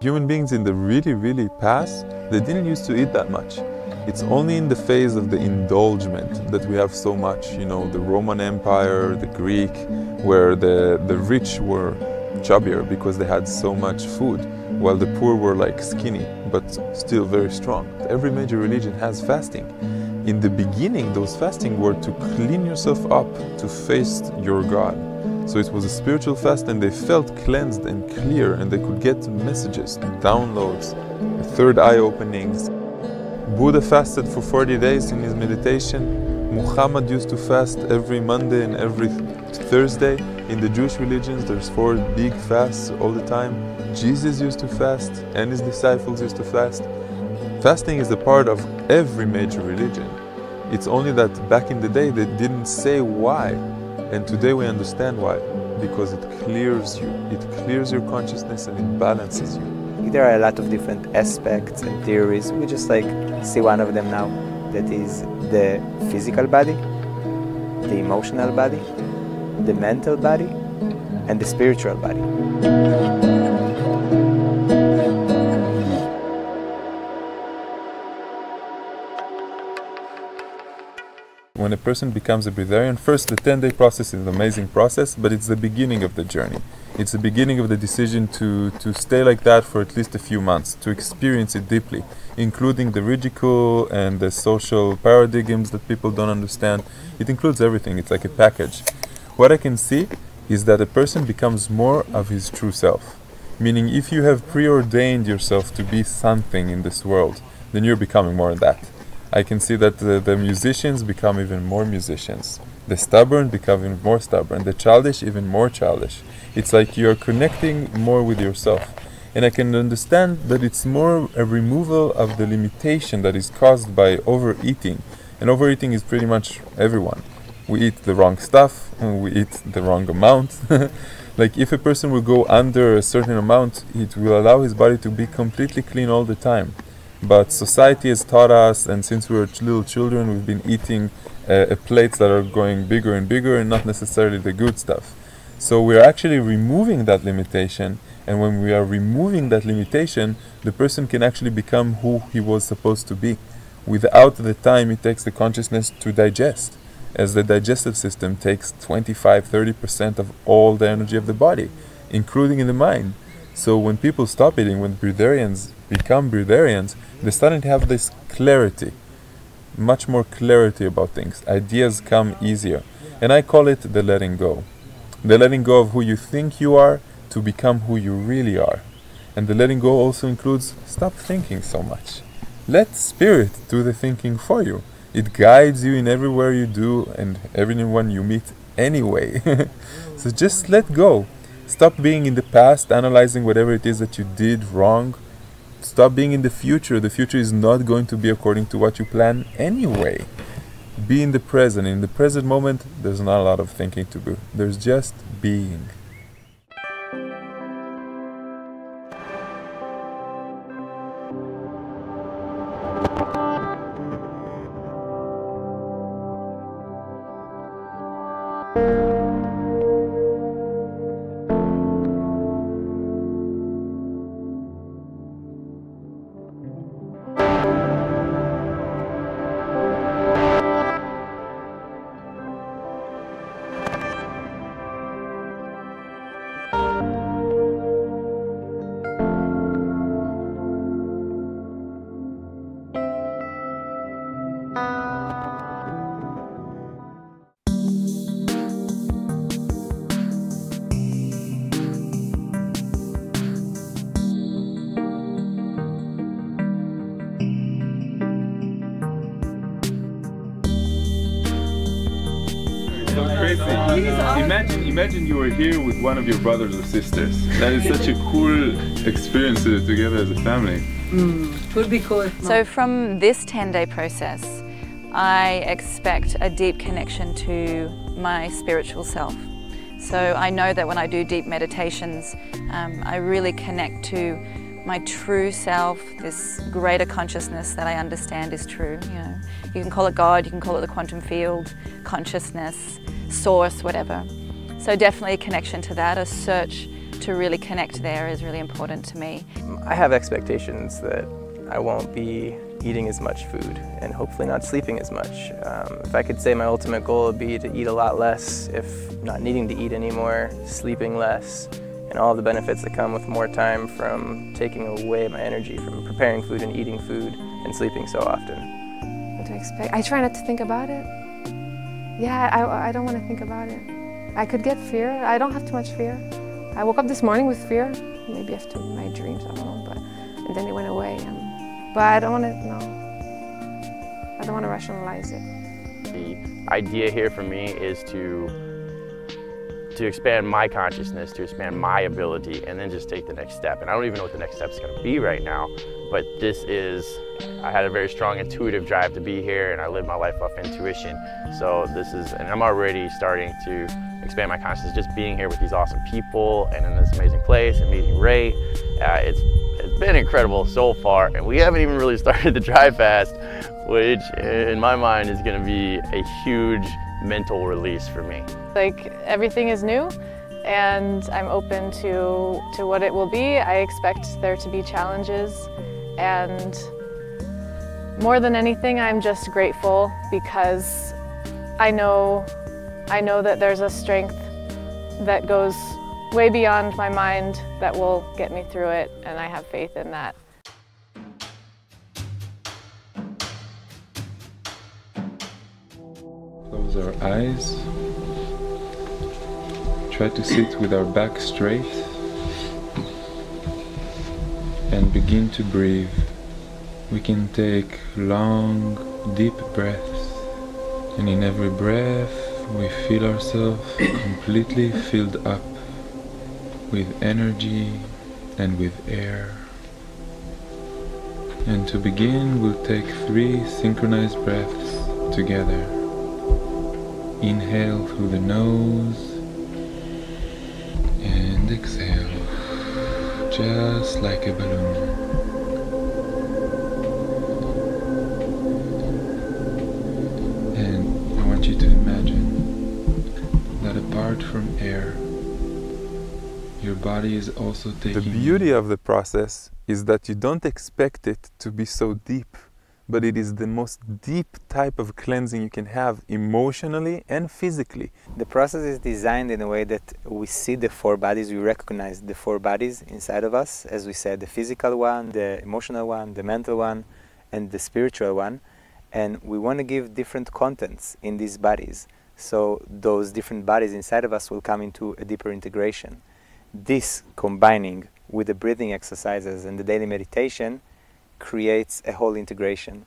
Human beings in the really past, they didn't used to eat that much. It's only in the phase of the indulgence that we have so much, you know, the Roman Empire, the Greek, where the rich were chubbier because they had so much food, while the poor were like skinny, but still very strong. Every major religion has fasting. In the beginning, those fasting were to clean yourself up, to face your God. So it was a spiritual fast, and they felt cleansed and clear, and they could get messages, downloads, third eye openings. Buddha fasted for 40 days in his meditation. Muhammad used to fast every Monday and every Thursday. In the Jewish religions, there's 4 big fasts all the time. Jesus used to fast, and his disciples used to fast. Fasting is a part of every major religion. It's only that back in the day they didn't say why. And today we understand why, because it clears you. It clears your consciousness and it balances you. There are a lot of different aspects and theories. We just see one of them now. That is the physical body, the emotional body, the mental body, and the spiritual body. When a person becomes a breatharian, first the 10-day process is an amazing process, but it's the beginning of the journey. It's the beginning of the decision to stay like that for at least a few months, to experience it deeply, including the ridicule and the social paradigms that people don't understand. It includes everything. It's like a package. What I can see is that a person becomes more of his true self. Meaning, if you have preordained yourself to be something in this world, then you're becoming more of that. I can see that the musicians become even more musicians. The stubborn become even more stubborn. The childish even more childish. It's like you're connecting more with yourself. And I can understand that it's more a removal of the limitation that is caused by overeating. And overeating is pretty much everyone. We eat the wrong stuff, and we eat the wrong amount. Like if a person will go under a certain amount, it will allow his body to be completely clean all the time. But society has taught us, and since we were little children, we've been eating plates that are going bigger and bigger and not necessarily the good stuff. So we're actually removing that limitation, and when we are removing that limitation, the person can actually become who he was supposed to be, without the time it takes the consciousness to digest, as the digestive system takes 25-30% of all the energy of the body, including in the mind. So when people stop eating, when breatharians become breatharians, they're starting to have this clarity, much more clarity about things. Ideas come easier. And I call it the letting go. The letting go of who you think you are to become who you really are. And the letting go also includes stop thinking so much. Let spirit do the thinking for you. It guides you in everywhere you do and everyone you meet anyway. So just let go. Stop being in the past, analyzing whatever it is that you did wrong. Stop being in the future. The future is not going to be according to what you plan anyway. Be in the present. In the present moment, there's not a lot of thinking to do. There's just being. So crazy. Imagine you were here with one of your brothers or sisters. That is such a cool experience to do together as a family. It would be cool. So from this 10-day process, I expect a deep connection to my spiritual self. So I know that when I do deep meditations, I really connect to my true self, this greater consciousness that I understand is true. You know, you can call it God, you can call it the quantum field, consciousness, source, whatever. So definitely a connection to that, a search to really connect there is really important to me. I have expectations that I won't be eating as much food and hopefully not sleeping as much. If I could say my ultimate goal would be to eat a lot less, if not needing to eat anymore, sleeping less, and all the benefits that come with more time from taking away my energy from preparing food and eating food and sleeping so often. What do I expect? I try not to think about it. Yeah, I don't want to think about it. I could get fear. I don't have too much fear. I woke up this morning with fear, maybe after my dreams, I don't know, and then it went away. But I don't want to, no. I don't want to rationalize it. The idea here for me is to expand my consciousness, to expand my ability, and then just take the next step. And I don't even know what the next step is going to be right now, but I had a very strong intuitive drive to be here, and I live my life off intuition. So and I'm already starting to expand my consciousness, just being here with these awesome people and in this amazing place and meeting Ray. It's been incredible so far, and we haven't even really started the drive fast, which in my mind is going to be a huge mental release for me. Like, everything is new, and I'm open to what it will be. I expect there to be challenges, and more than anything, I'm just grateful because I know that there's a strength that goes way beyond my mind that will get me through it, and I have faith in that. Close our eyes. Try to sit with our back straight and begin to breathe. We can take long, deep breaths, and in every breath we feel ourselves completely filled up with energy and with air. And to begin, we'll take 3 synchronized breaths together. Inhale through the nose and exhale, just like a balloon. And I want you to imagine that apart from air, your body is also taking... The beauty of the process is that you don't expect it to be so deep, but it is the most deep type of cleansing you can have emotionally and physically. The process is designed in a way that we see the 4 bodies, we recognize the 4 bodies inside of us, as we said, the physical one, the emotional one, the mental one, and the spiritual one. And we want to give different contents in these bodies, so those different bodies inside of us will come into a deeper integration. This, combining with the breathing exercises and the daily meditation, creates a whole integration.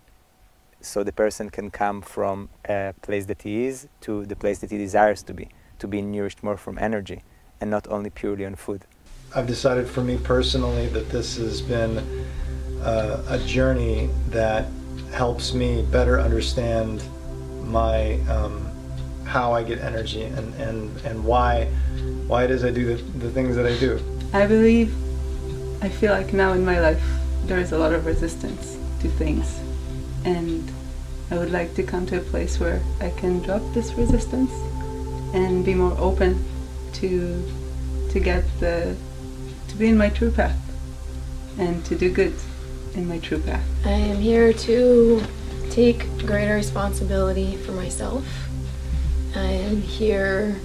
So the person can come from a place that he is to the place that he desires to be nourished more from energy and not only purely on food. I've decided for me personally that this has been a journey that helps me better understand my how I get energy and why it is I do the things that I do. I feel like now in my life there is a lot of resistance to things, and I would like to come to a place where I can drop this resistance and be more open to be in my true path and to do good in my true path. I am here to take greater responsibility for myself. I am here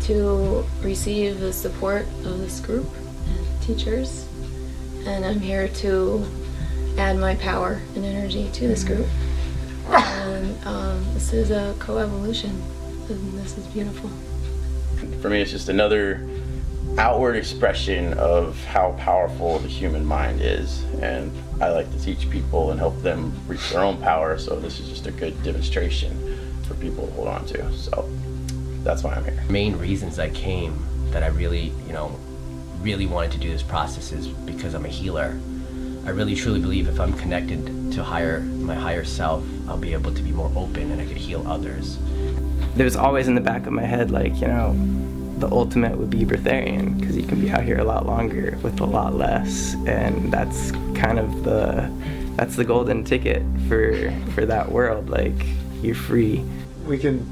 to receive the support of this group and teachers, and I'm here to add my power and energy to this group. And this is a co-evolution, and this is beautiful. For me, it's just another outward expression of how powerful the human mind is, and I like to teach people and help them reach their own power, so this is just a good demonstration for people to hold on to. So that's why I'm here. Main reasons I came, that I really, really wanted to do this process, is because I'm a healer. I really truly believe if I'm connected to my higher self, I'll be able to be more open and I could heal others. There's always in the back of my head, like, the ultimate would be breatharian, because you can be out here a lot longer with a lot less, and that's kind of the golden ticket for that world. Like, you're free. We can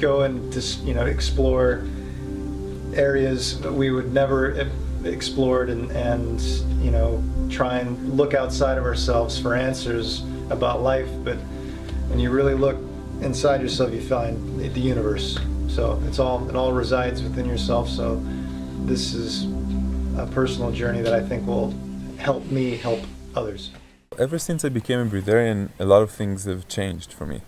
go and just explore areas that we would never explored and you know, try and look outside of ourselves for answers about life, but when you really look inside yourself, you find the universe. So it all resides within yourself. So this is a personal journey that I think will help me help others. Ever since I became a breatharian, a lot of things have changed for me.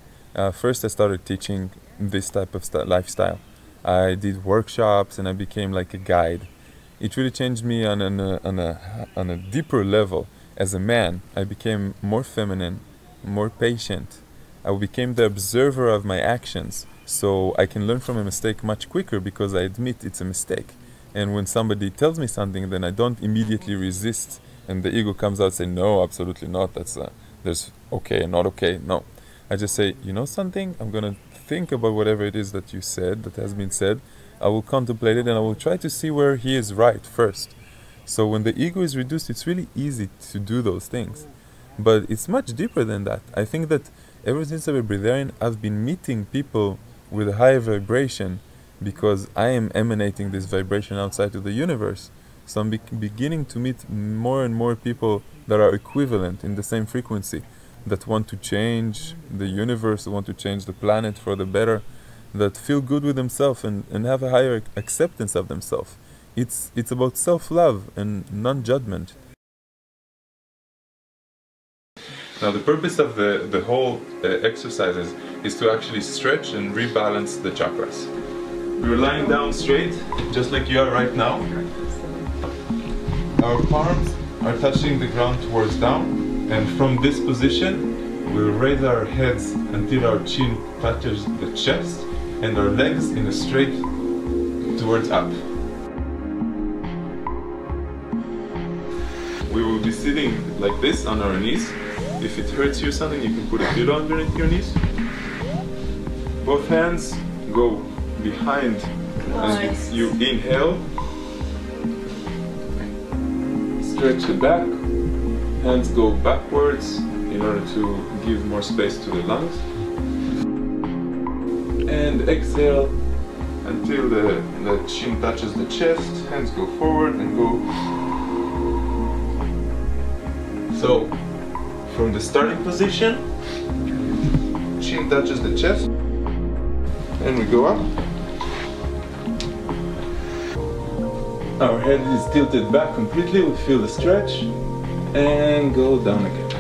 First, I started teaching this type of lifestyle. I did workshops and I became like a guide. It really changed me on a deeper level. As a man, I became more feminine, more patient. I became the observer of my actions, so I can learn from a mistake much quicker because I admit it's a mistake. And when somebody tells me something, then I don't immediately resist and the ego comes out and say, no, absolutely not, there's okay and not okay. No, I just say, you know something, I'm gonna think about whatever it is that you said, that has been said. I will contemplate it and I will try to see where he is right first. So when the ego is reduced, it's really easy to do those things. But it's much deeper than that. I think that ever since I'm a breatharian, I've been meeting people with a higher vibration because I am emanating this vibration outside to the universe. So I'm beginning to meet more and more people that are equivalent in the same frequency, that want to change the universe, want to change the planet for the better, that feel good with themselves and have a higher acceptance of themselves. It's about self-love and non-judgment. Now the purpose of the whole exercises is to actually stretch and rebalance the chakras. We're lying down straight, just like you are right now. Our palms are touching the ground towards down, and from this position we'll raise our heads until our chin touches the chest and our legs in a straight towards up. We will be sitting like this on our knees. If it hurts you or something, you can put a pillow underneath your knees. Both hands go behind as you inhale. Stretch the back. Hands go backwards in order to give more space to the lungs. And exhale until the chin touches the chest. Hands go forward and go. So, from the starting position, chin touches the chest, and we go up. Our head is tilted back completely, we feel the stretch, and go down again.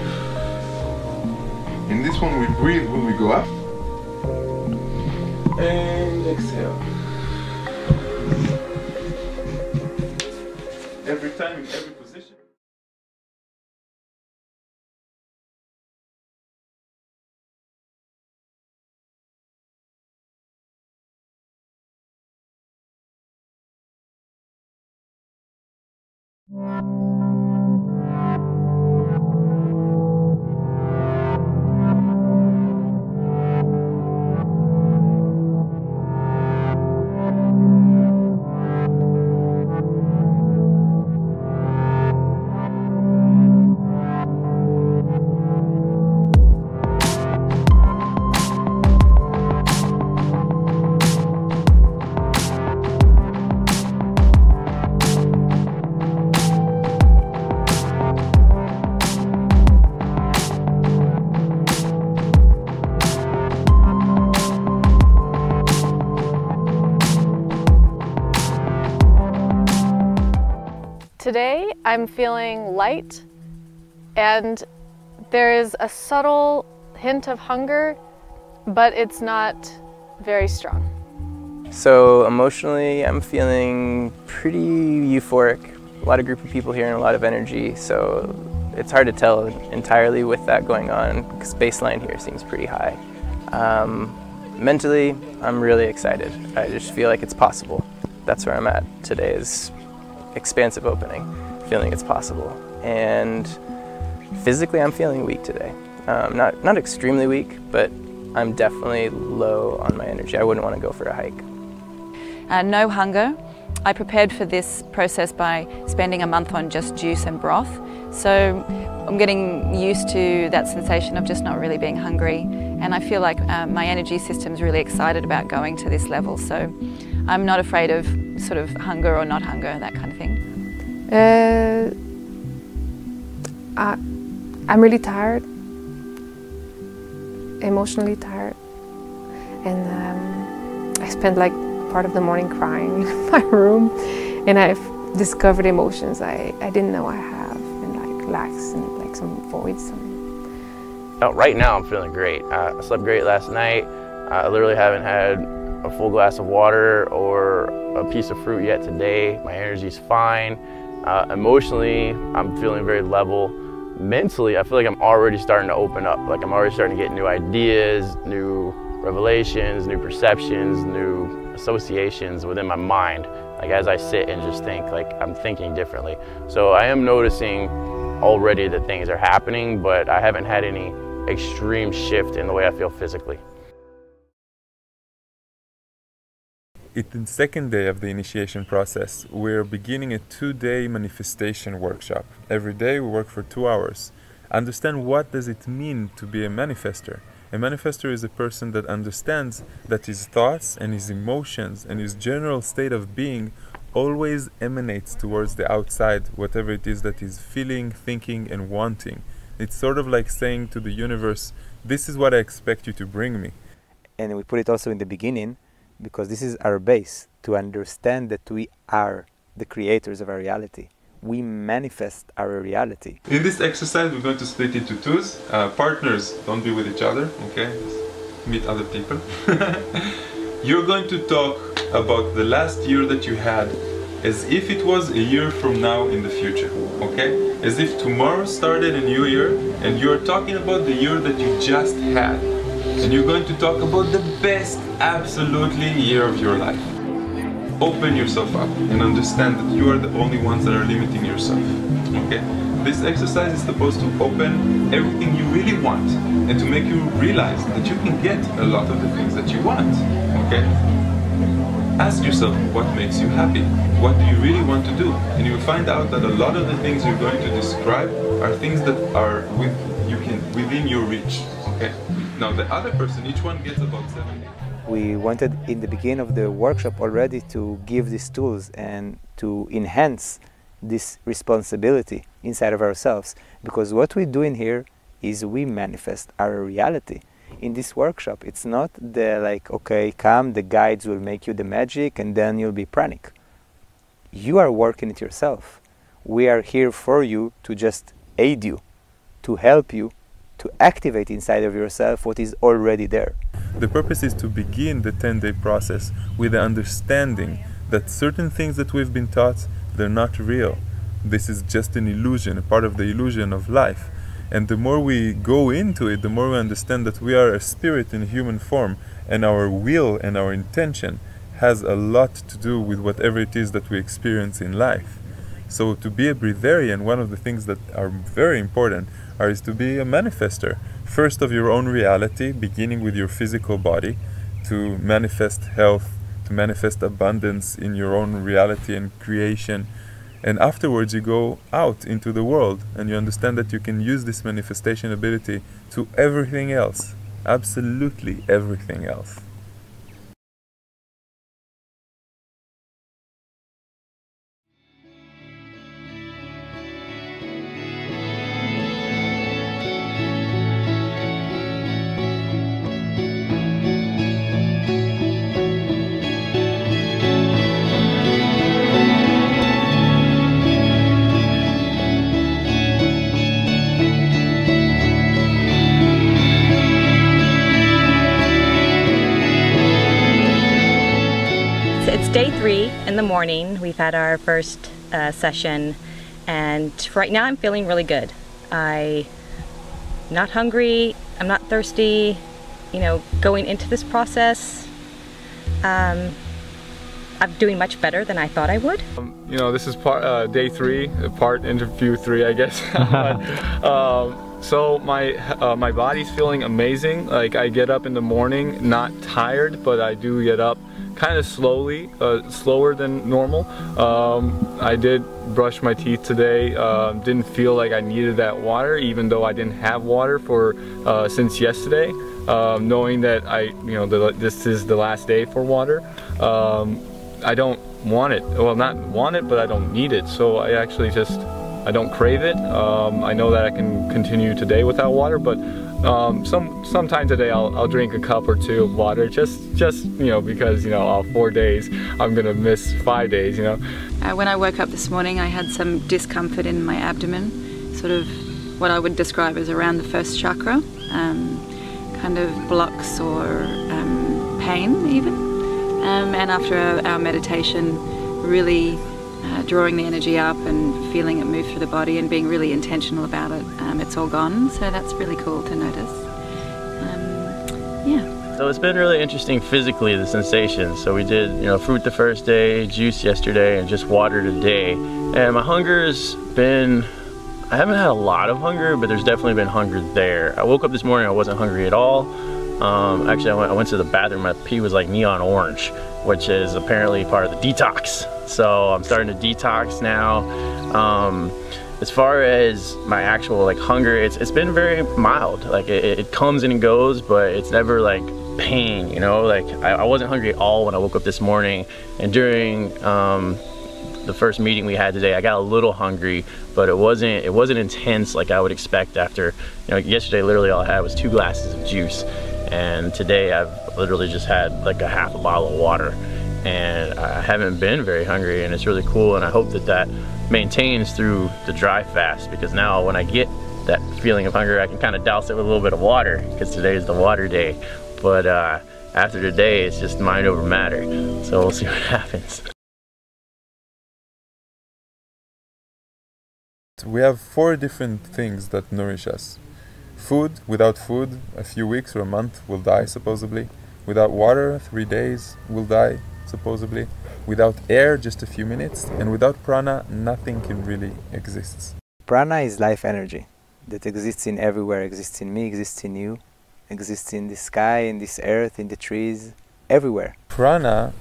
In this one we breathe when we go up, and exhale. Every time in every position. Today I'm feeling light, and there is a subtle hint of hunger, but it's not very strong. So emotionally I'm feeling pretty euphoric. A lot of group of people here and a lot of energy, so it's hard to tell entirely with that going on because baseline here seems pretty high. Mentally I'm really excited. I just feel like it's possible. That's where I'm at today, is expansive opening, feeling it's possible. And physically I'm feeling weak today. Not extremely weak, but I'm definitely low on my energy. I wouldn't want to go for a hike. No hunger. I prepared for this process by spending a month on just juice and broth. So I'm getting used to that sensation of just not really being hungry. And I feel like my energy system's really excited about going to this level. So I'm not afraid of sort of hunger or not hunger, that kind of thing. I'm really tired, emotionally tired, and I spent like part of the morning crying in my room, and I've discovered emotions I didn't know I have, and like lacks and like some voids. Right now I'm feeling great. I slept great last night. I literally haven't had a full glass of water or a piece of fruit yet today. My energy's fine. Emotionally, I'm feeling very level. Mentally, I feel like I'm already starting to open up. Like I'm already starting to get new ideas, new revelations, new perceptions, new associations within my mind. Like as I sit and just think, like I'm thinking differently. So I am noticing already that things are happening, but I haven't had any extreme shift in the way I feel physically. It's the second day of the initiation process. We're beginning a 2-day manifestation workshop. Every day we work for 2 hours. Understand what does it mean to be a manifester. A manifester is a person that understands that his thoughts and his emotions and his general state of being always emanates towards the outside, whatever it is that he's feeling, thinking, and wanting. It's sort of like saying to the universe, this is what I expect you to bring me. And we put it also in the beginning, because this is our base, to understand that we are the creators of our reality. We manifest our reality. In this exercise, we're going to split into twos. Partners, don't be with each other, okay? Just meet other people. You're going to talk about the last year that you had as if it was a year from now in the future, okay? As if tomorrow started a new year and you're talking about the year that you just had. And you're going to talk about the best, absolutely, year of your life. Open yourself up and understand that you are the only ones that are limiting yourself, okay? This exercise is supposed to open everything you really want and to make you realize that you can get a lot of the things that you want, okay? Ask yourself what makes you happy. What do you really want to do? And you'll find out that a lot of the things you're going to describe are things that are within your reach, okay? Now the other person, each one gets about 70. We wanted in the beginning of the workshop already to give these tools and to enhance this responsibility inside of ourselves, because what we're doing here is we manifest our reality. In this workshop, it's not the like, okay, come, the guides will make you the magic and then you'll be pranic. You are working it yourself. We are here for you to just aid you, to help you, to activate inside of yourself what is already there. The purpose is to begin the 10-day process with the understanding that certain things that we've been taught, they're not real. This is just an illusion, a part of the illusion of life. And the more we go into it, the more we understand that we are a spirit in human form, and our will and our intention has a lot to do with whatever it is that we experience in life. So to be a breatharian, one of the things that are very important is to be a manifester. First of your own reality, beginning with your physical body, to manifest health, to manifest abundance in your own reality and creation. And afterwards you go out into the world and you understand that you can use this manifestation ability to everything else, absolutely everything else. It's day 3 in the morning. We've had our first session, and right now I'm feeling really good. I'm not hungry, I'm not thirsty. You know, going into this process, I'm doing much better than I thought I would. You know, this is day 3, part interview 3, I guess. So my body's feeling amazing. Like, I get up in the morning, not tired, but I do get up kind of slowly, slower than normal. I did brush my teeth today. Didn't feel like I needed that water, even though I didn't have water for since yesterday. Knowing that this is the last day for water. I don't want it. Well, not want it, but I don't need it. So I actually just, I don't crave it. I know that I can continue today without water, but sometime today I'll drink a cup or two of water, just you know, because, you know, all 4 days I'm gonna miss 5 days, you know. When I woke up this morning, I had some discomfort in my abdomen, sort of what I would describe as around the first chakra, kind of blocks or pain even. And after our meditation, really drawing the energy up and feeling it move through the body and being really intentional about it, it's all gone. So that's really cool to notice. Yeah. So it's been really interesting physically, the sensations. So we did, you know, fruit the first day, juice yesterday, and just water today. And my hunger's been, I haven't had a lot of hunger, but there's definitely been hunger there. I woke up this morning, I wasn't hungry at all. Actually, I went to the bathroom, my pee was like neon orange, which is apparently part of the detox. So I'm starting to detox now. As far as my actual like hunger, it's been very mild. Like it comes and it goes, but it's never like pain, you know? Like I wasn't hungry at all when I woke up this morning, and during the first meeting we had today, I got a little hungry, but it wasn't intense like I would expect after, you know, yesterday literally all I had was 2 glasses of juice, and today I've literally just had like a half a bottle of water, and I haven't been very hungry, and it's really cool, and I hope that that maintains through the dry fast, because now when I get that feeling of hunger, I can kind of douse it with a little bit of water, because today is the water day. But after today, it's just mind over matter, so we'll see what happens. We have 4 different things that nourish us. Food, without food, a few weeks or a month will die, supposedly. Without water, 3 days will die, supposedly. Without air, just a few minutes. And without prana, nothing can really exist. Prana is life energy that exists in everywhere, exists in me, exists in you, exists in the sky, in this earth, in the trees, everywhere. Prana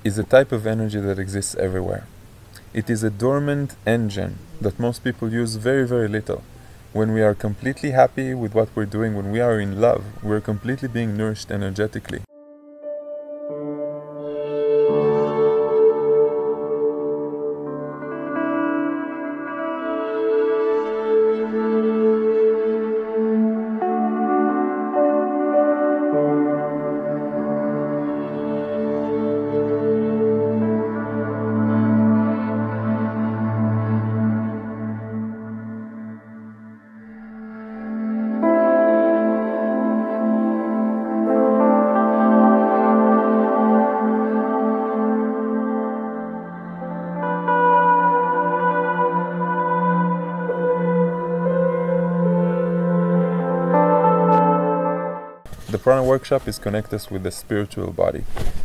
is a type of energy that exists everywhere. It is a dormant engine that most people use very, very little. When we are completely happy with what we're doing, when we are in love, we're completely being nourished energetically. The Prana workshop is connect us with the spiritual body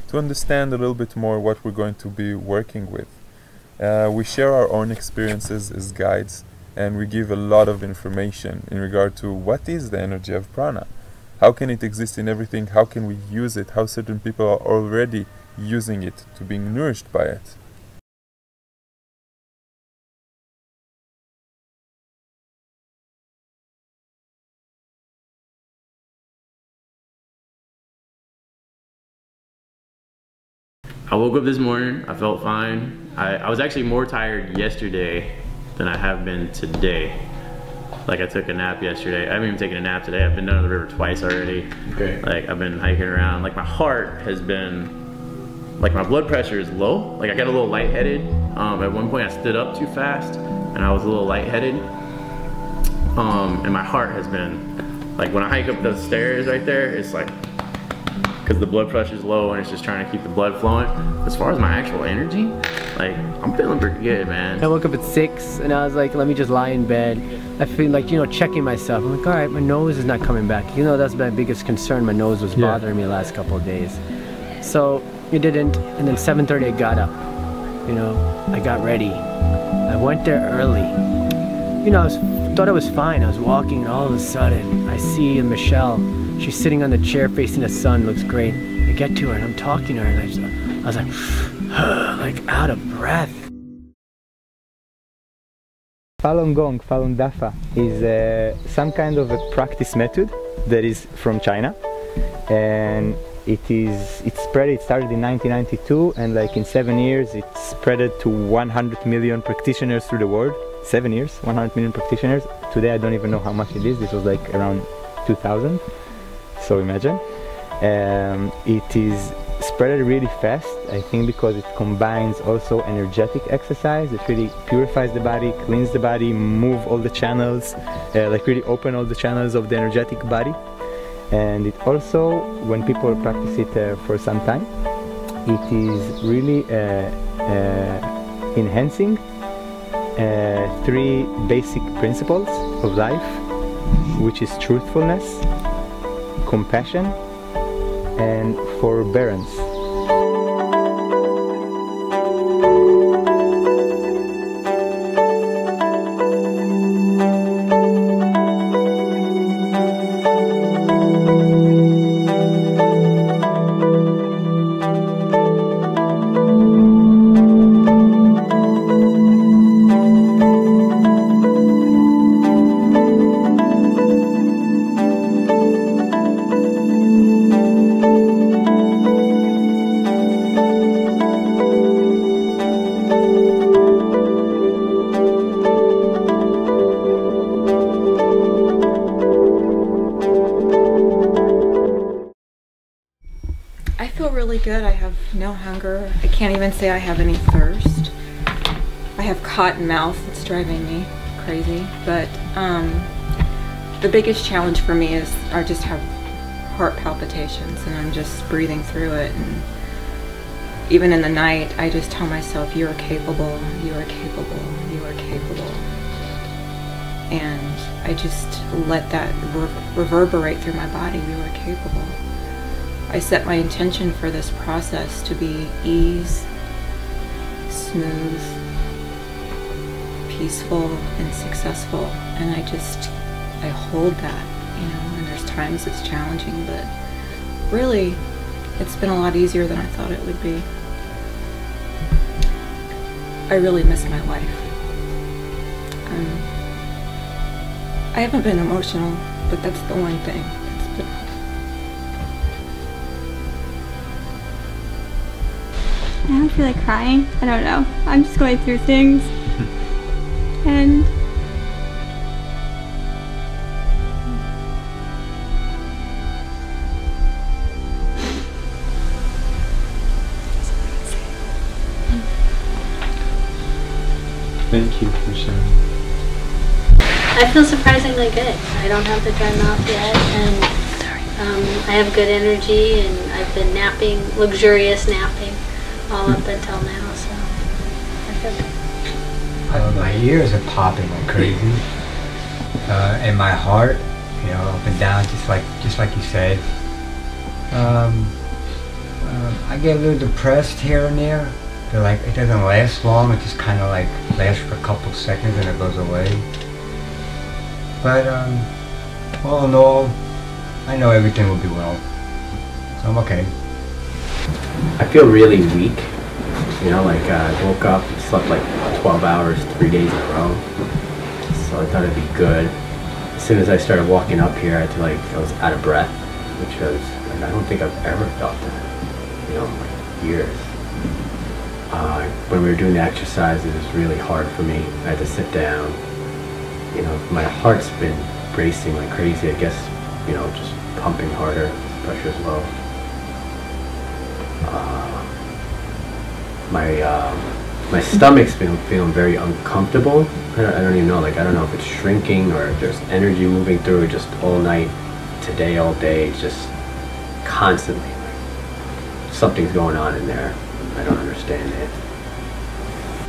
to understand a little bit more what we're going to be working with. We share our own experiences as guides, and we give a lot of information in regard to what is the energy of prana, how can it exist in everything, how can we use it, how certain people are already using it to being nourished by it. I woke up this morning, I felt fine. I was actually more tired yesterday than I have been today. Like I took a nap yesterday. I haven't even taken a nap today. I've been down to the river twice already. Okay. Like I've been hiking around. Like my heart has been, like my blood pressure is low. Like I got a little lightheaded. At one point I stood up too fast and I was a little lightheaded. And my heart has been, like when I hike up the stairs right there, it's like, because the blood pressure is low and it's just trying to keep the blood flowing. As far as my actual energy, like I'm feeling pretty good, man. I woke up at 6 and I was like, let me just lie in bed. I feel like, you know, checking myself. I'm like, all right, my nose is not coming back. You know, that's my biggest concern. My nose was bothering me the last couple of days. So it didn't, and then 7:30 I got up. You know, I got ready. I went there early. You know, thought I was fine. I was walking and all of a sudden I see Michelle. She's sitting on the chair facing the sun, looks great. I get to her and I'm talking to her and I was like out of breath. Falun Gong, Falun Dafa, is some kind of a practice method that is from China. And It started in 1992, and like in 7 years it spread to 100 million practitioners through the world. 7 years, 100 million practitioners. Today I don't even know how much it is. This was like around 2000, so imagine. It is spread really fast, I think, because it combines also energetic exercise. It really purifies the body, cleans the body, move all the channels, like really open all the channels of the energetic body. And it also, when people practice it for some time, it is really enhancing 3 basic principles of life, which is truthfulness, compassion, and forbearance. I feel really good. I have no hunger. I can't even say I have any thirst. I have cotton mouth that's driving me crazy, but the biggest challenge for me is I just have heart palpitations and I'm just breathing through it, and even in the night I just tell myself, you are capable, you are capable, you are capable, and I just let that reverberate through my body. You are capable. I set my intention for this process to be ease, smooth, peaceful, and successful. And I hold that, you know, and there's times it's challenging, but really, it's been a lot easier than I thought it would be. I really miss my life. I haven't been emotional, but that's the one thing that's been. I don't feel like crying. I don't know. I'm just going through things. And thank you for sharing. I feel surprisingly good. I don't have the dry mouth yet, and I have good energy, and I've been napping, luxurious napping, all up until now, so I feel good. My ears are popping like crazy, and my heart, you know, up and down, just like you said. I get a little depressed here and there. But like, it doesn't last long. It just kind of like lasts for a couple seconds and it goes away. But all in all, I know everything will be well. So I'm okay. I feel really weak. You know, like I woke up and slept like 12 hours, 3 days in a row. So I thought it'd be good. As soon as I started walking up here, I feel like I was out of breath, which was, like, I don't think I've ever felt that, you know, in like years. When we were doing the exercise, it was really hard for me. I had to sit down. You know, my heart's been racing like crazy, I guess, you know, just pumping harder, pressure's low. My stomach's been feeling very uncomfortable. I don't even know, like, I don't know if it's shrinking or if there's energy moving through it just all night, today, all day, just constantly. Like, something's going on in there. I don't understand it.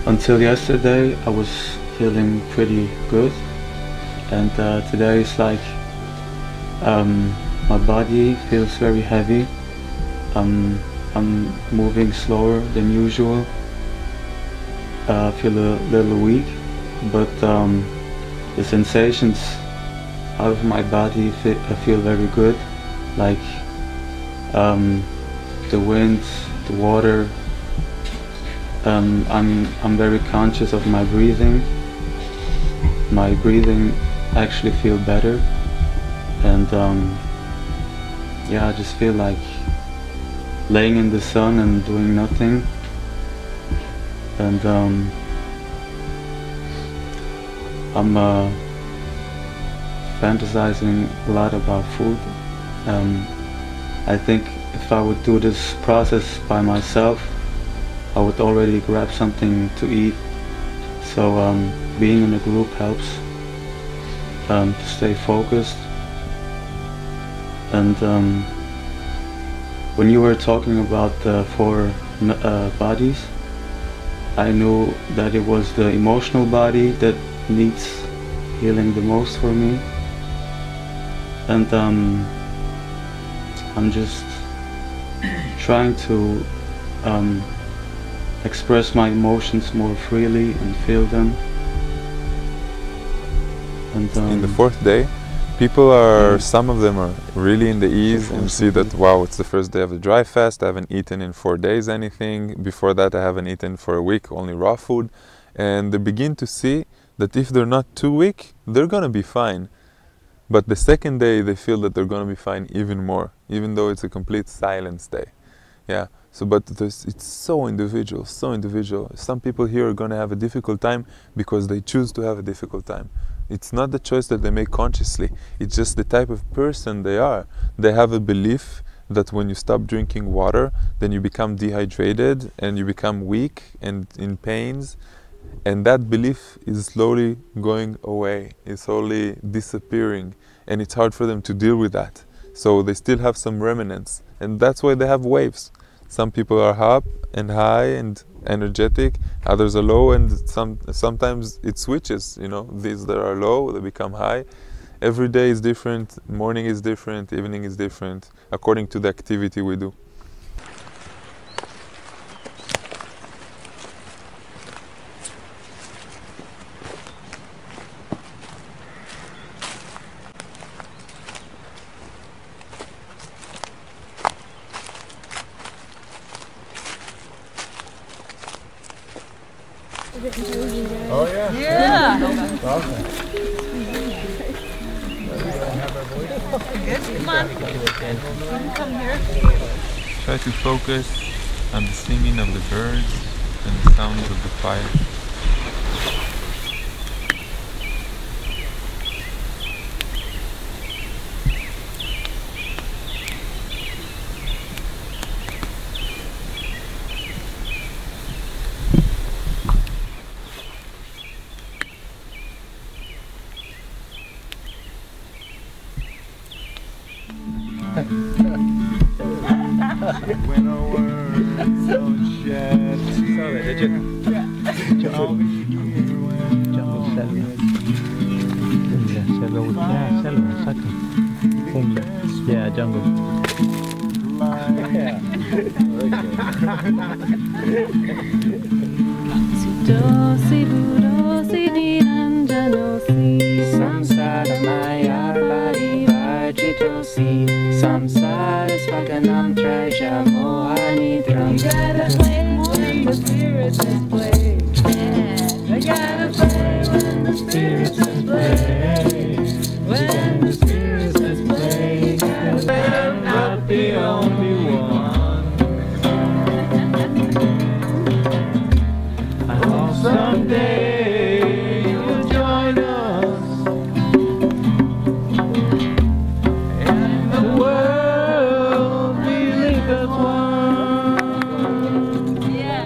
Until yesterday, I was feeling pretty good, and today it's like my body feels very heavy. I'm moving slower than usual. I feel a little weak, but the sensations out of my body I feel very good, like the wind, the water. I'm very conscious of my breathing. My breathing actually feels better, and yeah, I just feel like laying in the sun and doing nothing. And I'm fantasizing a lot about food. I think if I would do this process by myself, I would already grab something to eat. So being in a group helps to stay focused. And when you were talking about the 4 bodies, I knew that it was the emotional body that needs healing the most for me. And I'm just trying to express my emotions more freely and feel them. And in the 4th day, people are, some of them are really in the ease and see that, wow, it's the first day of the dry fast, I haven't eaten in 4 days anything, before that I haven't eaten for a week, only raw food, and they begin to see that if they're not too weak, they're gonna be fine. But the 2nd day they feel that they're gonna be fine even more, even though it's a complete silence day. Yeah. So, but it's so individual, so individual. Some people here are gonna have a difficult time because they choose to have a difficult time. It's not the choice that they make consciously, it's just the type of person they are. They have a belief that when you stop drinking water, then you become dehydrated and you become weak and in pains. And that belief is slowly going away, it's slowly disappearing, and it's hard for them to deal with that. So they still have some remnants, and that's why they have waves. Some people are up and high and energetic, others are low, and sometimes it switches, you know, these that are low, they become high. Every day is different, morning is different, evening is different, according to the activity we do. Oh yeah. Yeah. Awesome. Come on. Come here. Try to focus on the singing of the birds and the sounds of the fire. When our words don't shed Yeah, jungle. Samsara maya bari vajitosi, samsara svaganam traja mohanidram. You gotta play when the spirits is play. I gotta play when the spirits is play. When the spirits is play, gotta play. I'm not the only one. I hope someday you'll join us. And the world will link us one. Yeah.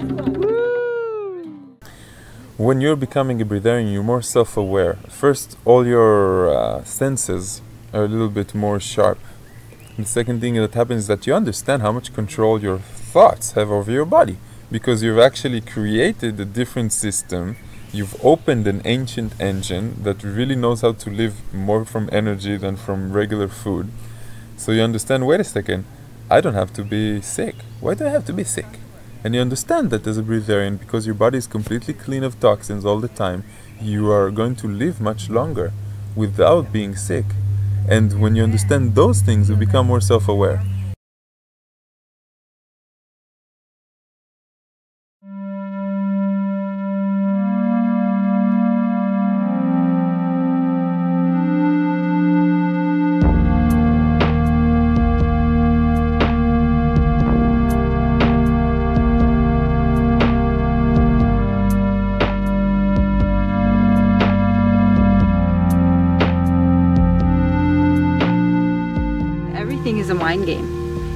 When you're becoming a breatharian, you're more self-aware. First, all your senses are a little bit more sharp. And the second thing that happens is that you understand how much control your thoughts have over your body, because you've actually created a different system. You've opened an ancient engine that really knows how to live more from energy than from regular food. So you understand, wait a second, I don't have to be sick. Why do I have to be sick? And you understand that as a breatharian, because your body is completely clean of toxins all the time, you are going to live much longer without being sick. And when you understand those things, you become more self-aware. mind game.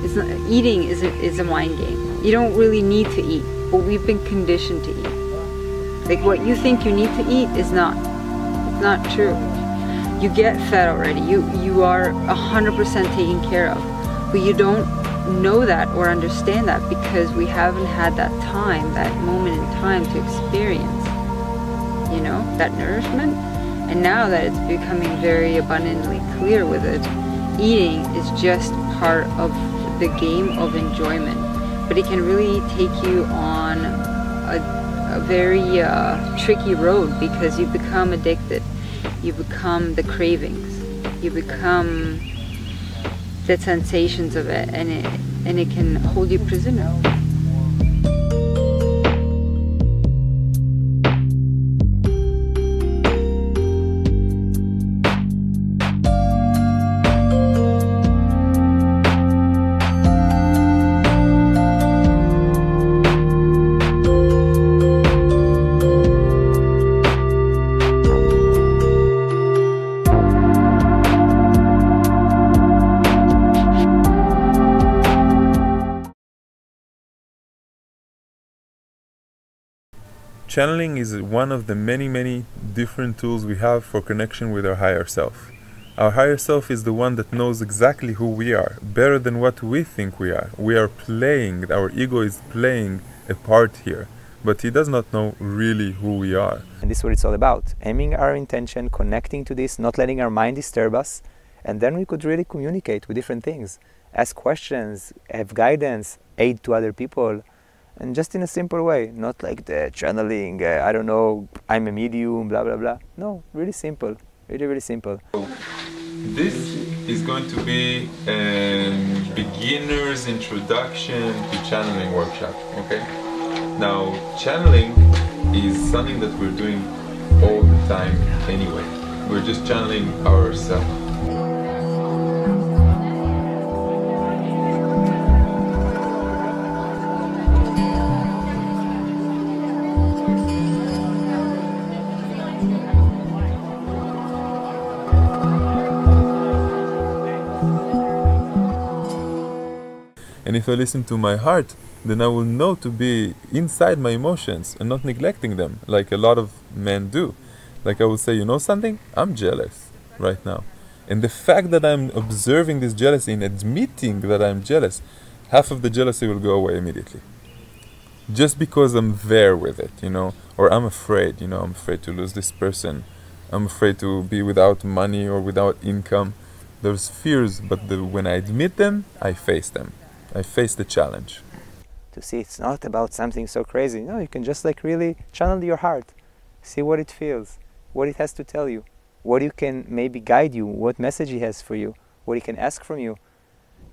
It's not, eating is a mind game. You don't really need to eat, but we've been conditioned to eat. Like what you think you need to eat is not. It's not true. You get fed already. You are 100% taken care of, but you don't know that or understand that because we haven't had that time, that moment in time to experience, you know, that nourishment. And now that it's becoming very abundantly clear with it, eating is just part of the game of enjoyment, but it can really take you on a very tricky road because you become addicted, you become the cravings, you become the sensations of it, and it can hold you prisoner. Channeling is one of the many different tools we have for connection with our higher self. Our higher self is the one that knows exactly who we are, better than what we think we are. We are playing, our ego is playing a part here, but he does not know really who we are. And this is what it's all about, aiming our intention, connecting to this, not letting our mind disturb us, and then we could really communicate with different things, ask questions, have guidance, aid to other people, and just in a simple way, not like the channeling, I don't know, I'm a medium, blah, blah, blah. No, really simple, really simple. This is going to be a beginner's introduction to channeling workshop, okay? Now, channeling is something that we're doing all the time anyway. We're just channeling ourselves. And if I listen to my heart, then I will know to be inside my emotions and not neglecting them, like a lot of men do. Like I will say, you know something? I'm jealous right now. And the fact that I'm observing this jealousy and admitting that I'm jealous, half of the jealousy will go away immediately. Just because I'm there with it, you know, or I'm afraid, you know, I'm afraid to lose this person. I'm afraid to be without money or without income. There's fears, but when I admit them, I face them. I face the challenge. To see it's not about something so crazy. No, you can just like really channel your heart. See what it feels, what it has to tell you, what you can maybe guide you, what message it has for you, what it can ask from you.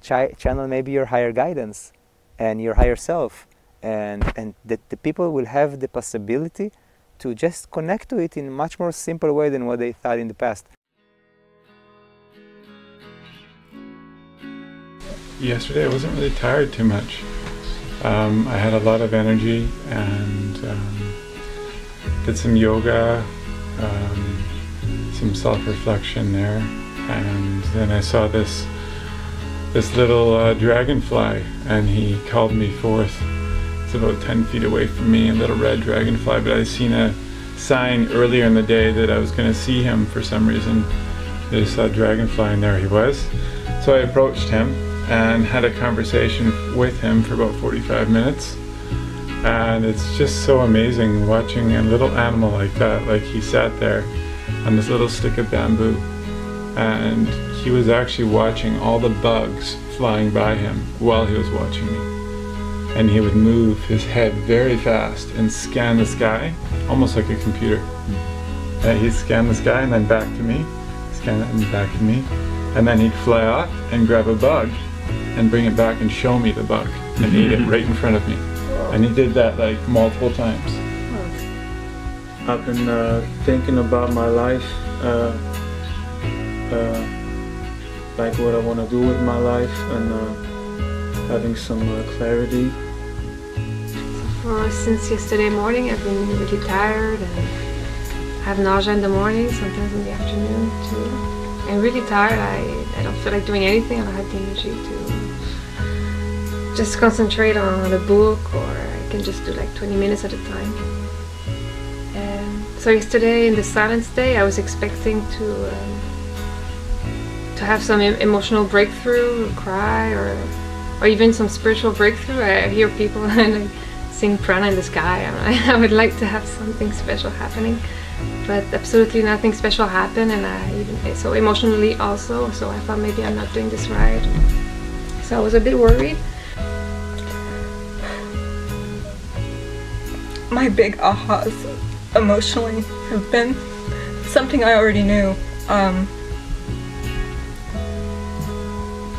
Channel maybe your higher guidance and your higher self. And that the people will have the possibility to just connect to it in a much more simple way than what they thought in the past. Yesterday I wasn't really tired too much. I had a lot of energy and did some yoga, some self-reflection there, and then I saw this little dragonfly, and he called me forth. It's about 10 feet away from me, a little red dragonfly, but I'd seen a sign earlier in the day that I was going to see him for some reason. I saw a dragonfly and there he was. So I approached him and had a conversation with him for about 45 minutes. And it's just so amazing watching a little animal like that. Like he sat there on this little stick of bamboo and he was actually watching all the bugs flying by him while he was watching me. And he would move his head very fast and scan the sky, almost like a computer. He'd scan the sky and then back to me, scan it and back to me. And then he'd fly off and grab a bug and bring it back and show me the bug and eat it right in front of me. And he did that like multiple times. I've been thinking about my life, like what I want to do with my life, and having some clarity. Since yesterday morning I've been really tired and I have nausea in the morning, sometimes in the afternoon too. I'm really tired. I don't feel like doing anything. I don't have the energy to just concentrate on a book, or I can just do like 20 minutes at a time. And so yesterday in the silence day, I was expecting to have some emotional breakthrough, cry, or even some spiritual breakthrough. I hear people and I sing prana in the sky. I would like to have something special happening, but absolutely nothing special happened, and so emotionally also, so I thought maybe I'm not doing this right. So I was a bit worried. My big ahas emotionally have been something I already knew.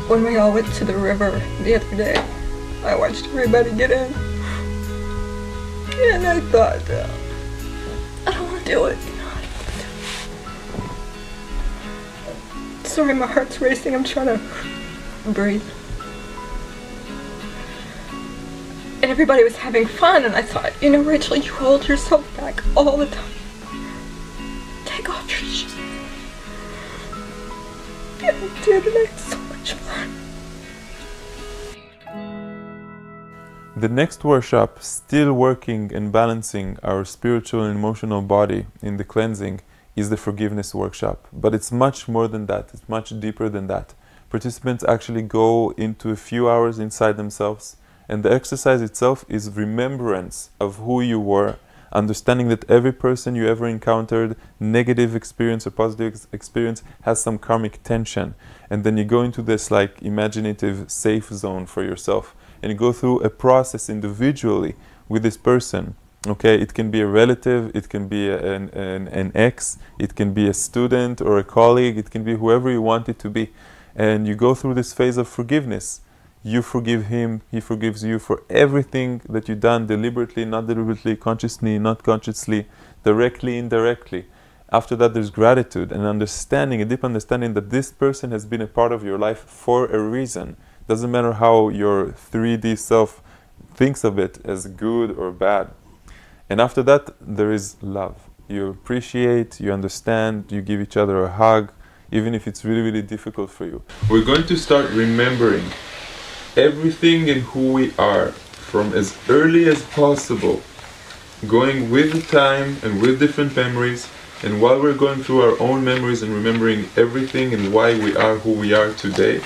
When we all went to the river the other day, I watched everybody get in, and I thought, I don't want to do it. Sorry, my heart's racing. I'm trying to breathe. And everybody was having fun, and I thought, you know, Rachel, you hold yourself back all the time. Take off your shoes. And I did, and I had so much fun. The next workshop, still working and balancing our spiritual and emotional body in the cleansing, is the forgiveness workshop. But it's much more than that. It's much deeper than that. Participants actually go into a few hours inside themselves, and the exercise itself is remembrance of who you were, understanding that every person you ever encountered, negative experience or positive experience, has some karmic tension. And then you go into this like imaginative safe zone for yourself, and you go through a process individually with this person. Okay, it can be a relative, it can be an ex, it can be a student or a colleague, it can be whoever you want it to be. And you go through this phase of forgiveness. You forgive him, he forgives you for everything that you've done, deliberately, not deliberately, consciously, not consciously, directly, indirectly. After that, there's gratitude and understanding, a deep understanding that this person has been a part of your life for a reason. Doesn't matter how your 3D self thinks of it as good or bad. And after that, there is love. You appreciate, you understand, you give each other a hug, even if it's really, really difficult for you. We're going to start remembering everything in who we are from as early as possible, going with the time and with different memories. And while we're going through our own memories and remembering everything and why we are who we are today,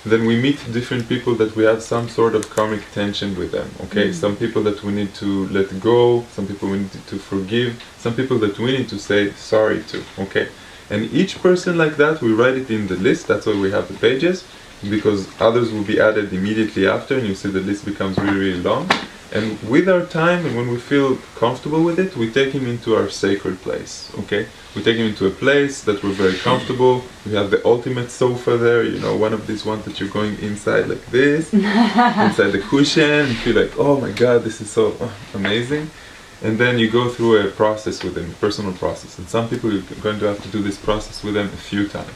then we meet different people that we have some sort of karmic tension with them, okay? Some people that we need to let go, some people we need to forgive, some people that we need to say sorry to, okay? And each person like that, we write it in the list. That's why we have the pages, because others will be added immediately after, and you see the list becomes really, really long. And with our time, and when we feel comfortable with it, we take him into our sacred place, okay? We take him into a place that we're very comfortable. We have the ultimate sofa there, you know, one of these ones that you're going inside like this, inside the cushion, and feel like, oh my God, this is so amazing. And then you go through a process with them, a personal process. And some people, you're going to have to do this process with them a few times.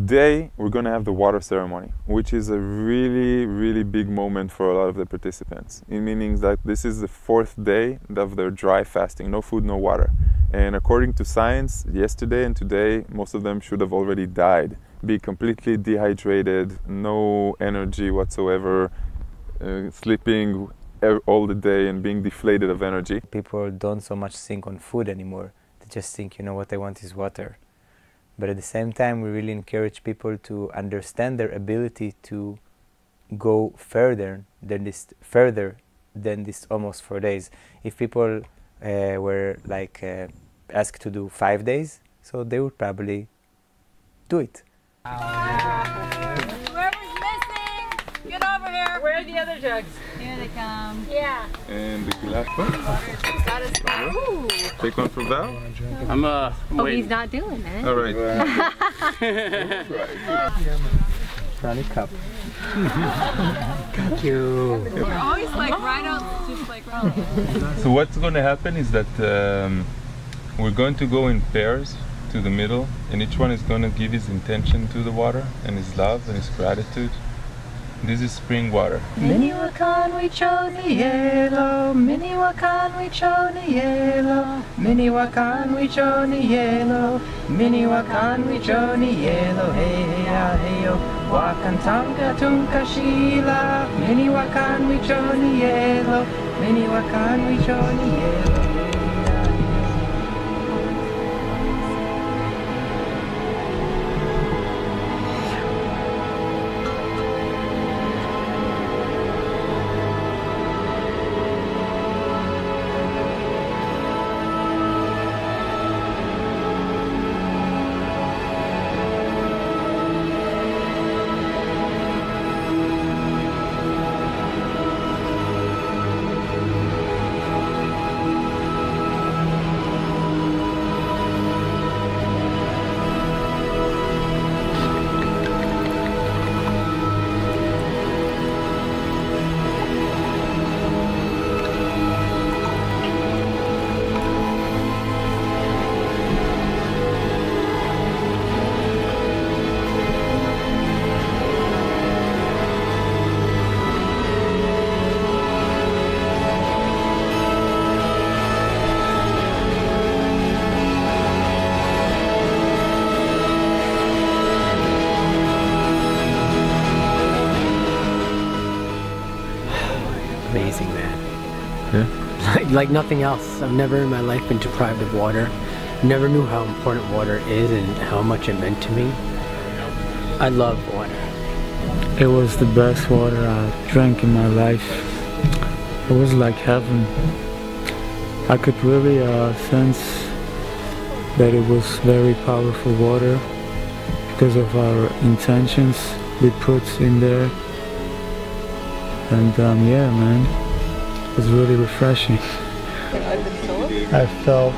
today we're going to have the water ceremony, which is a really, really big moment for a lot of the participants. It means that this is the 4th day of their dry fasting, no food, no water. And according to science, yesterday and today, most of them should have already died, be completely dehydrated, no energy whatsoever, sleeping all the day and being deflated of energy. People don't so much think on food anymore. They just think, you know, what they want is water. But at the same time, we really encourage people to understand their ability to go further than this almost 4 days. If people were like asked to do 5 days, so they would probably do it. Whoever's missing, get over here. Where are the other jugs? Here they come. Yeah. And the last one. Got us. Ooh. Take one for Val. I'm waiting. He's not doing it. All right. Brownie cup. Got you. You're always like right out, just like right. So what's going to happen is that we're going to go in pairs to the middle, and each one is going to give his intention to the water and his love and his gratitude. This is spring water. Mini wakan we chose the yellow, mini wakan we chose the yellow, mini wakan we chose the yellow, mini wakan we chose the yellow, hey hey ah hey yo, wakan tanka tunka shila, mini wakan we chose the yellow, mini wakan we chose the yellow. Amazing, man. Yeah? Like nothing else. I've never in my life been deprived of water. Never knew how important water is and how much it meant to me. I love water. It was the best water I drank in my life. It was like heaven. I could really sense that it was very powerful water because of our intentions we put in there. And yeah, man, it was really refreshing. I felt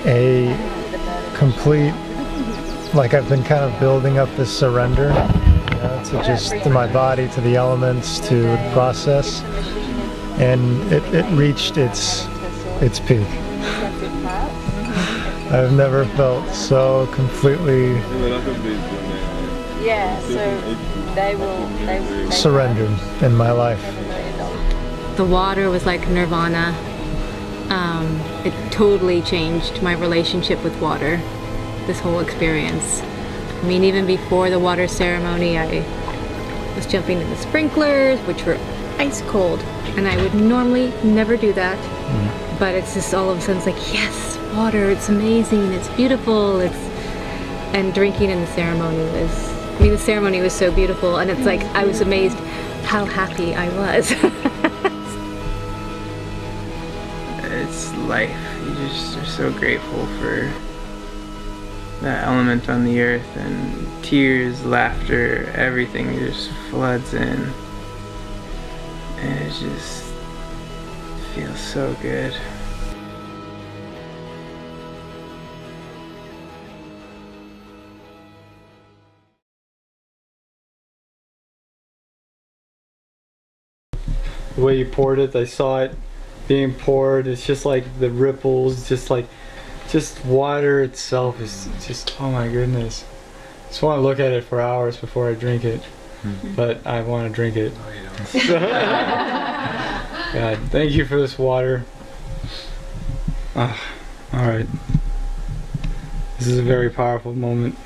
a complete, like I've been kind of building up this surrender, you know, to just to my body, to the elements, to the process, and it reached its peak. I've never felt so completely surrendered in my life. The water was like nirvana. It totally changed my relationship with water, this whole experience. I mean, even before the water ceremony, I was jumping in the sprinklers, which were ice cold, and I would normally never do that. But it's just all of a sudden it's like, yes, water, it's amazing, it's beautiful, and drinking in the ceremony was, I mean, the ceremony was so beautiful, and it's like, I was amazed how happy I was. It's life. You just are so grateful for that element on the earth, and tears, laughter, everything just floods in. And it just feels so good. The way you poured it, I saw it being poured. It's just like the ripples, just water itself is just, oh my goodness. just want to look at it for hours before I drink it, but I want to drink it. So, God, thank you for this water. All right. This is a very powerful moment.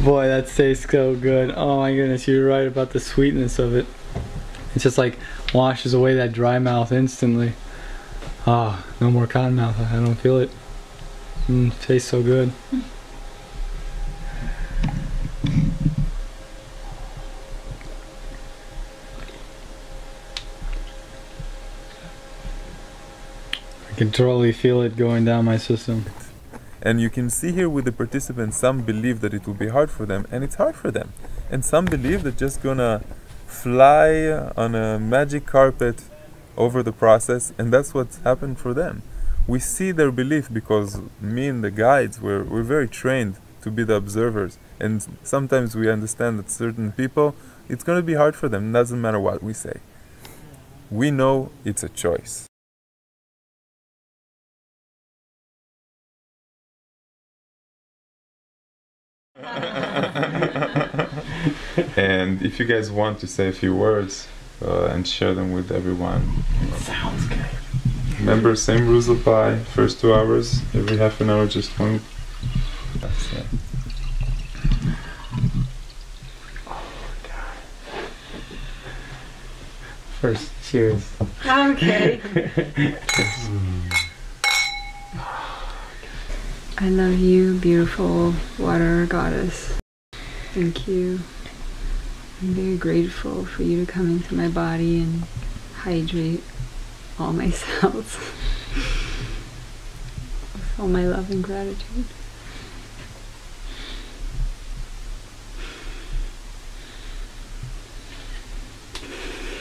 Boy, that tastes so good. Oh my goodness, you're right about the sweetness of it. It just like washes away that dry mouth instantly. Ah, no more cotton mouth. I don't feel it. Tastes so good. I can totally feel it going down my system. And you can see here with the participants, some believe that it will be hard for them, and it's hard for them. And some believe they're just gonna fly on a magic carpet over the process, and that's what's happened for them. We see their belief because me and the guides, we're very trained to be the observers. And sometimes we understand that certain people, it's gonna be hard for them, doesn't matter what we say. We know it's a choice. And if you guys want to say a few words and share them with everyone, sounds good. Remember, same rules apply. First 2 hours, every half an hour, just one. That's it. Oh God. First, cheers. Okay. I love you, beautiful water goddess. Thank you. I'm very grateful for you to come into my body and hydrate all my cells with all my love and gratitude.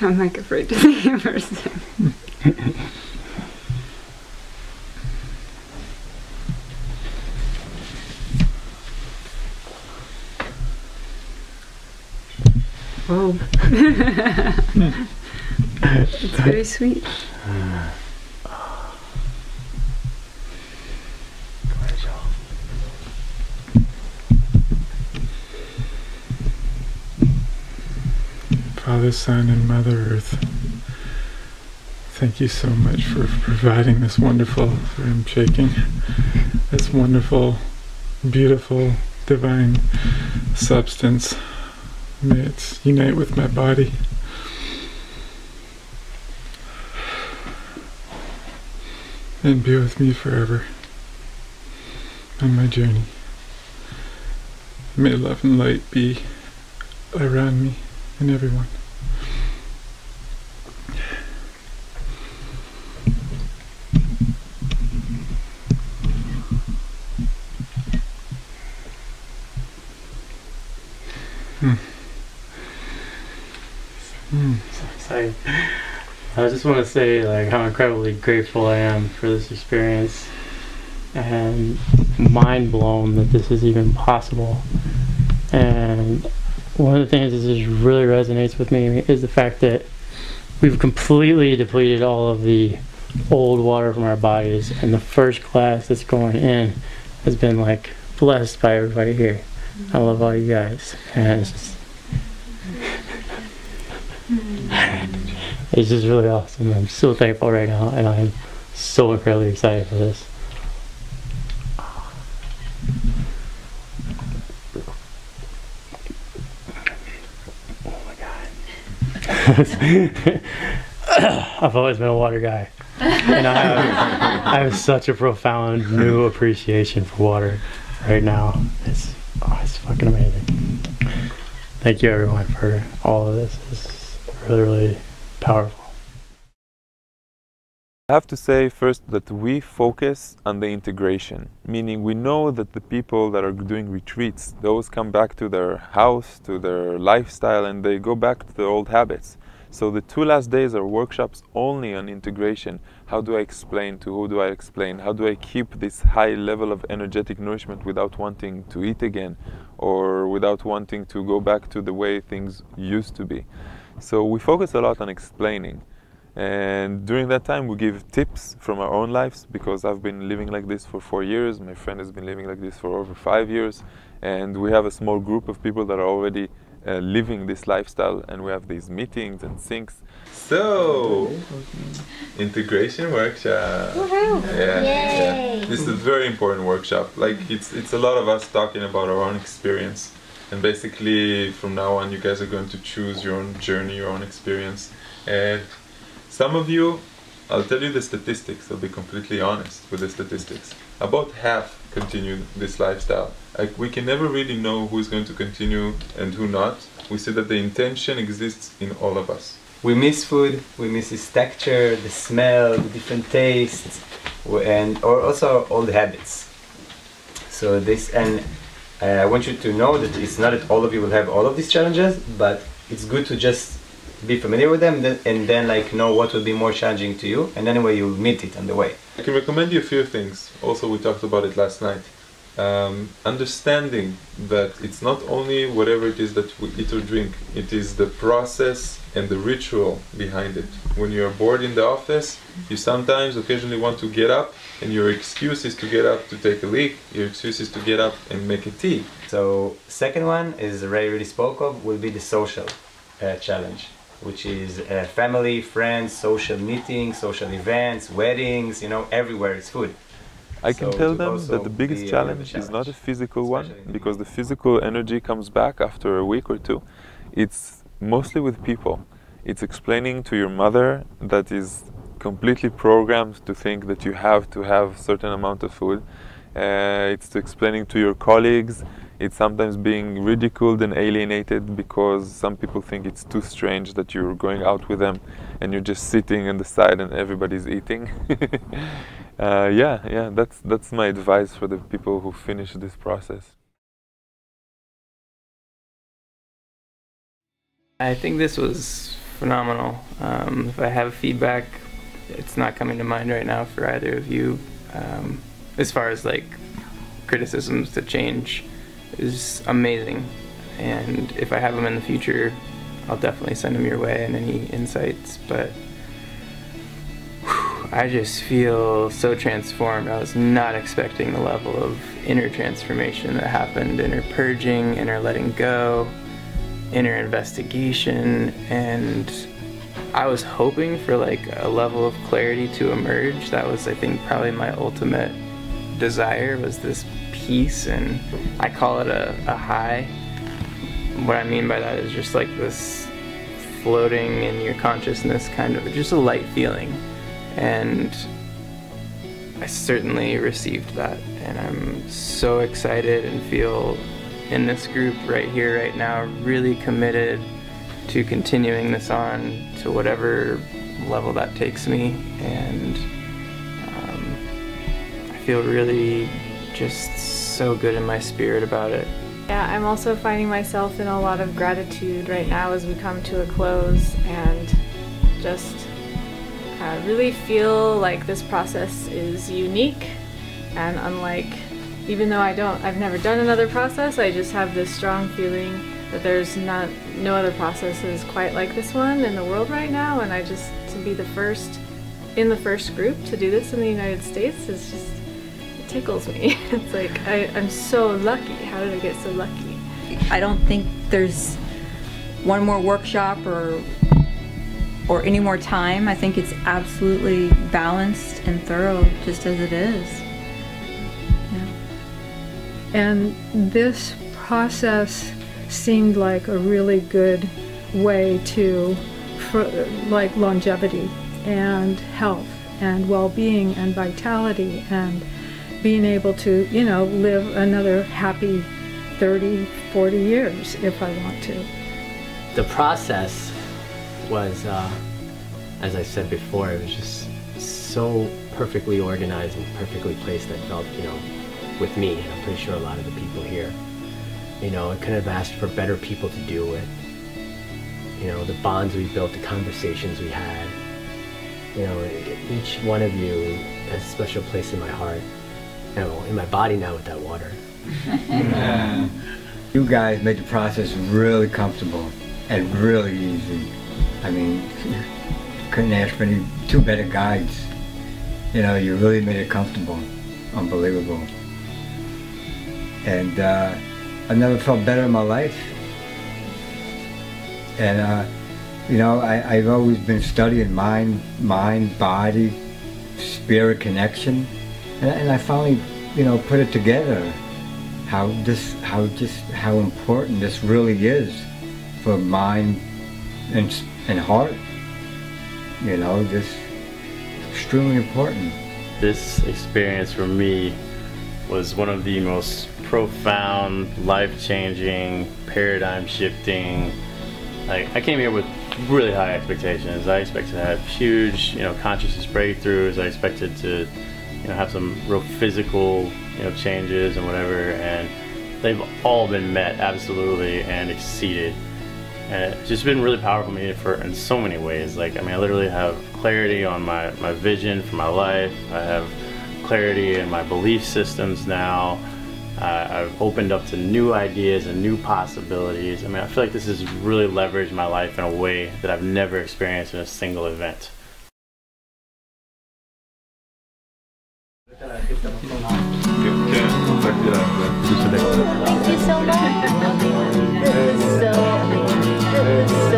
I'm like afraid to say it first. Whoa. It's very sweet. Father, Son, and Mother Earth, thank you so much for providing this wonderful, I'm shaking, this wonderful, beautiful, divine substance. May it unite with my body. And be with me forever on my journey. May love and light be around me and everyone. So excited. I just want to say like how incredibly grateful I am for this experience and mind blown that this is even possible. And one of the things that just really resonates with me is the fact that we've completely depleted all of the old water from our bodies, and the first glass that's going in has been like blessed by everybody here. I love all you guys, and it's just really awesome. I'm so thankful right now, and I'm so incredibly excited for this. Oh my God. I've always been a water guy, and I have such a profound new appreciation for water right now. It's fucking amazing. Thank you everyone for all of this. It's really, really powerful. I have to say first that we focus on the integration, meaning we know that the people that are doing retreats, those come back to their house, to their lifestyle, and they go back to their old habits. So the 2 last days are workshops only on integration, How do I explain? To who do I explain? How do I keep this high level of energetic nourishment without wanting to eat again, or without wanting to go back to the way things used to be? So we focus a lot on explaining. And during that time we give tips from our own lives, because I've been living like this for 4 years, my friend has been living like this for over 5 years, and we have a small group of people that are already living this lifestyle, and we have these meetings and syncs. So, integration workshop. Yeah. This is a very important workshop. Like it's a lot of us talking about our own experience, and basically from now on you guys are going to choose your own journey, your own experience. And some of you, I'll tell you the statistics, I'll be completely honest with the statistics. About half continue this lifestyle. Like, we can never really know who's going to continue and who not. We see that the intention exists in all of us. We miss food, we miss its texture, the smell, the different tastes, and also all the habits. So this, and I want you to know that it's not that all of you will have all of these challenges, but it's good to just be familiar with them and then like know what will be more challenging to you, and anyway you'll meet it on the way. I can recommend you a few things. Also, we talked about it last night. Understanding that it's not only whatever it is that we eat or drink, it is the process and the ritual behind it. When you're bored in the office, you sometimes occasionally want to get up, and your excuse is to get up to take a leak, your excuse is to get up and make a tea. So second one is Ray already spoke of, will be the social challenge, which is family, friends, social meetings, social events, weddings, you know, everywhere it's food. I can tell them that the biggest challenge is not a physical one, because the physical energy comes back after a week or two. It's mostly with people. It's explaining to your mother that is completely programmed to think that you have to have a certain amount of food. It's explaining to your colleagues. It's sometimes being ridiculed and alienated because some people think it's too strange that you're going out with them and you're just sitting on the side and everybody's eating. That's my advice for the people who finish this process. I think this was phenomenal. If I have feedback, it's not coming to mind right now for either of you. As far as like criticisms to change, is amazing, and if I have them in the future, I'll definitely send them your way and any insights. But I just feel so transformed. I was not expecting the level of inner transformation that happened, inner purging, inner letting go, inner investigation, and I was hoping for like a level of clarity to emerge. That was, I think, probably my ultimate desire, was this peace, and I call it a high. What I mean by that is just like this floating in your consciousness, kind of just a light feeling, and I certainly received that, and I'm so excited and feel in this group right here, right now, really committed to continuing this on to whatever level that takes me, and I feel really just so good in my spirit about it. Yeah, I'm also finding myself in a lot of gratitude right now as we come to a close, and just really feel like this process is unique and unlike, even though I've never done another process, I just have this strong feeling that there's no other processes quite like this one in the world right now, and to be the first in the first group to do this in the United States is just, it tickles me. It's like, I'm so lucky. How did I get so lucky? I don't think there's one more workshop or any more time. I think it's absolutely balanced and thorough just as it is. Yeah. And this process seemed like a really good way for like longevity and health and well-being and vitality and being able to, you know, live another happy 30, 40 years if I want to. The process was, as I said before, it was just so perfectly organized and perfectly placed. I felt, you know, with me, and I'm pretty sure a lot of the people here, you know, I couldn't have asked for better people to do it. You know, the bonds we built, the conversations we had, You know, each one of you has a special place in my heart, and in my body now with that water. You guys made the process really comfortable and really easy. I mean, couldn't ask for any two better guides. You know, you really made it comfortable, unbelievable. And I've never felt better in my life. And you know, I've always been studying mind, body, spirit connection, and I finally, you know, put it together. How important this really is for mind and heart. You know, just extremely important. This experience for me was one of the most profound, life-changing, paradigm-shifting. Like, I came here with really high expectations. I expected to have huge, you know, consciousness breakthroughs. I expected to, you know, have some real physical, you know, changes and whatever, and they've all been met absolutely and exceeded. And it's just been really powerful for me in so many ways. Like, I mean, I literally have clarity on my vision for my life. I have clarity in my belief systems now. I've opened up to new ideas and new possibilities. I mean, I feel like this has really leveraged my life in a way that I've never experienced in a single event. Thank you so much. This is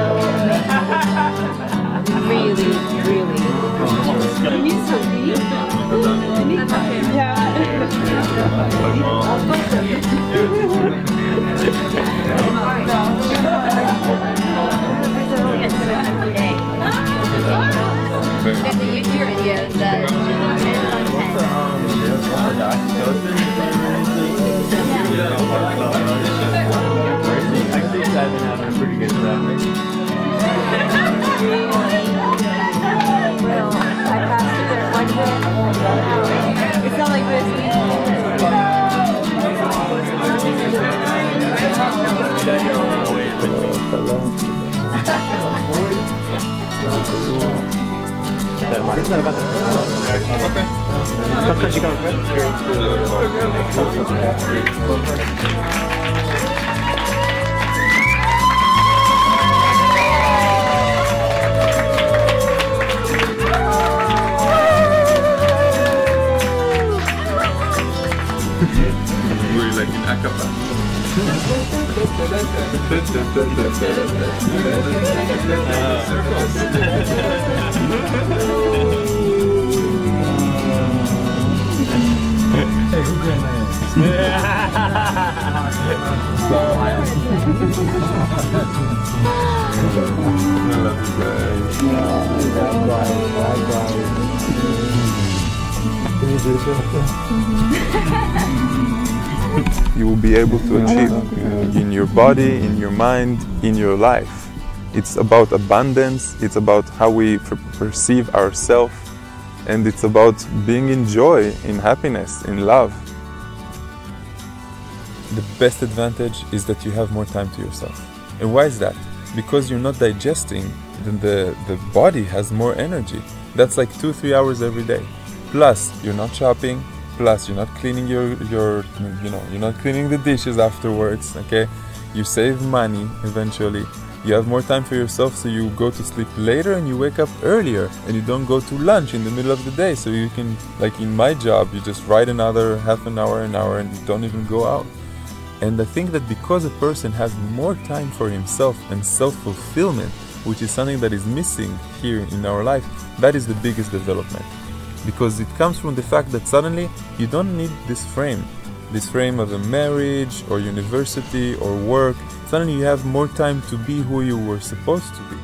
so amazing. Really, really. You need something? Yeah. YouTube videos that I've been having a pretty good time. It's not like this. We're like in acapella. You will be able to achieve in your body, in your mind, in your life. It's about abundance, it's about how we perceive ourselves, and it's about being in joy, in happiness, in love. The best advantage is that you have more time to yourself. And why is that? Because you're not digesting, then the body has more energy. That's like 2-3 hours every day. Plus, you're not shopping. Plus, you're not cleaning you're not cleaning the dishes afterwards. Okay, you save money eventually. You have more time for yourself, so you go to sleep later and you wake up earlier, and you don't go to lunch in the middle of the day. So you can, like in my job, you just ride another half an hour, and you don't even go out. And I think that because a person has more time for himself and self-fulfillment, which is something that is missing here in our life, that is the biggest development. Because it comes from the fact that suddenly you don't need this frame of a marriage or university or work. Suddenly you have more time to be who you were supposed to be.